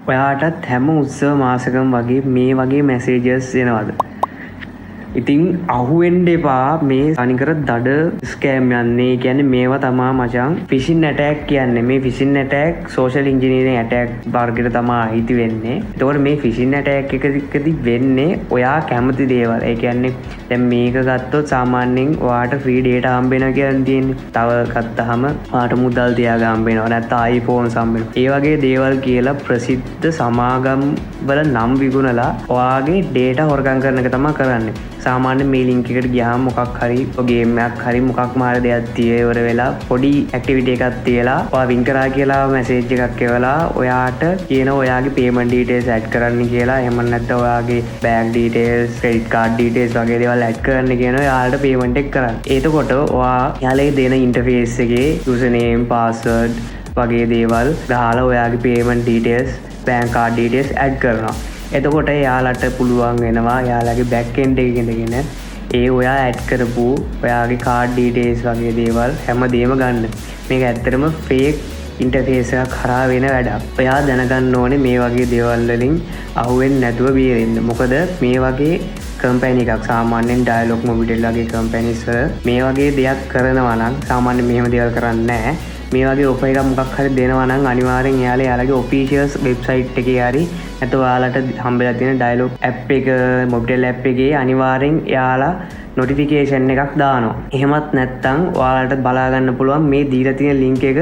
ඔයාටත් හැම උත්සව මාසකම වගේ මේ වගේ මැසේජස් එනවද? ඉතින් අහුවෙන්න එපා මේ අනිකර දඩ ස්කෑම් යන්නේ. කියන්නේ මේවා තමා මචං ෆිෂින් ඇටැක් කියන්නේ. මේ phishing attack social engineering attack වර්ගයට තමා අයිති වෙන්නේ. ඒතකොට මේ ෆිෂින් ඇටැක් එකකදී වෙන්නේ ඔයා කැමති දේවල්. ඒ කියන්නේ දැන් මේක ගත්තොත් සාමාන්‍යයෙන් ඔයාට ෆ්‍රී ඩේටා හම්බ වෙනවා කියන්නේ තියෙන්නේ. තව ගත්තාම ඔයාට මුදල් තියාගන්න හම්බ වෙනවා. නැත්නම් iPhones හම්බ වෙනවා. ඒ වගේ දේවල් කියලා ප්‍රසිද්ධ සමාගම් වල නම් විගුණලා ඔයාගේ ඩේටා හොරගම් කරන එක තමයි කරන්නේ. සාමාන්‍ය මේ ලින්ක් එකට ගියාම මොකක් හරි ගේම් එකක් හරි මොකක් මාර දෙයක් තියවර වෙලා පොඩි ඇක්ටිවිටි එකක් තියලා ඔයා වින් කරා කියලා මැසේජ් එකක් එවලා ඔයාට කියන ඔයාගේ පේමන්ට් ඩීටේල්ස් ඇඩ් කරන්න කියලා. එහෙම නැත්නම් ඔයාගේ bag details, credit card details වගේ දේවල් ඇඩ් කරන්න කියනවා. එයාලට පේමන්ට් එක කරන්න. එතකොට ඔයා එයාලගේ දෙන ඉන්ටර්ෆේස් එකේ යූසර් නේම්, පාස්වර්ඩ් වගේ දේවල් දාලා ඔයාගේ payment details, bank card details add කරනවා. එතකොට එයාලට පුළුවන් වෙනවා එයාලගේ බෑක් එන්ඩ් එකේ ඉඳගෙන ඒ ඔයා ඇඩ් කරපු ඔයාගේ කාඩ් ඩීටේල්ස් වගේ දේවල් හැමදේම ගන්න. මේක ඇත්තටම ෆේක් ඉන්ටර්ෆේස් එකක් කරා වෙන වැඩක්. ඔයා දැනගන්න ඕනේ මේ වගේ දේවල් වලින් අහුවෙන්නේ නැතුව බේරෙන්න. මොකද මේ වගේ කම්පැනි එකක් සාමාන්‍යයෙන් ඩයලොග් මොබිටෙල් වගේ කම්පැනිස් වල මේ වගේ දෙයක් කරනවා නම් සාමාන්‍යයෙන් මෙහෙම දේවල් කරන්නේ නැහැ. මේ වගේ ඔෆර් එකක් මොකක් හරි දෙනවා නම් අනිවාර්යෙන් එයාලගේ ඔෆිෂියල් වෙබ්සයිට් එකේ හරි නැත්නම් ඔයාලට හම්බෙලා තියෙන ඩයලොග් ඇප් එක, මොබිටෙල් ඇප් එකේ අනිවාර්යෙන් එයාලා නොටිෆිකේෂන් එකක් දානවා. එහෙමත් නැත්නම් ඔයාලට බලා ගන්න පුළුවන් මේ දීලා තියෙන ලින්ක් එක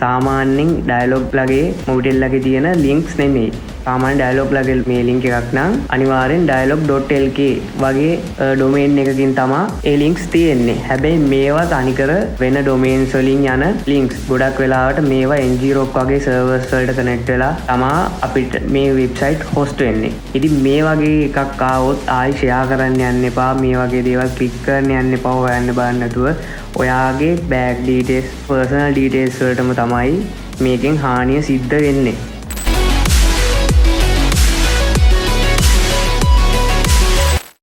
සාමාන්‍යයෙන් ඩයලොග් ලගේ මොබිටෙල් ලගේ තියෙන ලින්ක්ස් නෙමෙයි. සාමාන්‍ය ඩයලොග් ලගේ මේ ලින්ක් එකක් නම් අනිවාර්යෙන් dialog.lk වගේ ඩොමේන් එකකින් තමයි ඒ ලින්ක්ස් තියෙන්නේ. හැබැයි මේවා තනිකර වෙන ඩොමේන්ස් වලින් යන ලින්ක්ස්. ගොඩක් වෙලාවට මේවා NGRock වගේ සර්වර්ස් වලට කනෙක්ට් වෙලා තමයි අපිට මේ වෙබ්සයිට් හොස්ට් වෙන්නේ. ඉතින් මේ වගේ එකක් ආවොත් ආයි ෂෙයා කරන්න යන්න එපා. මේ වගේ දේවල් ක්ලික් කරන්න යන්න එපා. හොයන්න බලන්න නැතුව ඔයාගේ බෑග් ඩීටේල්ස්, පර්සනල් ඩීටේල්ස් වලටම තමයි මේකෙන් හානිය සිද්ධ වෙන්නේ.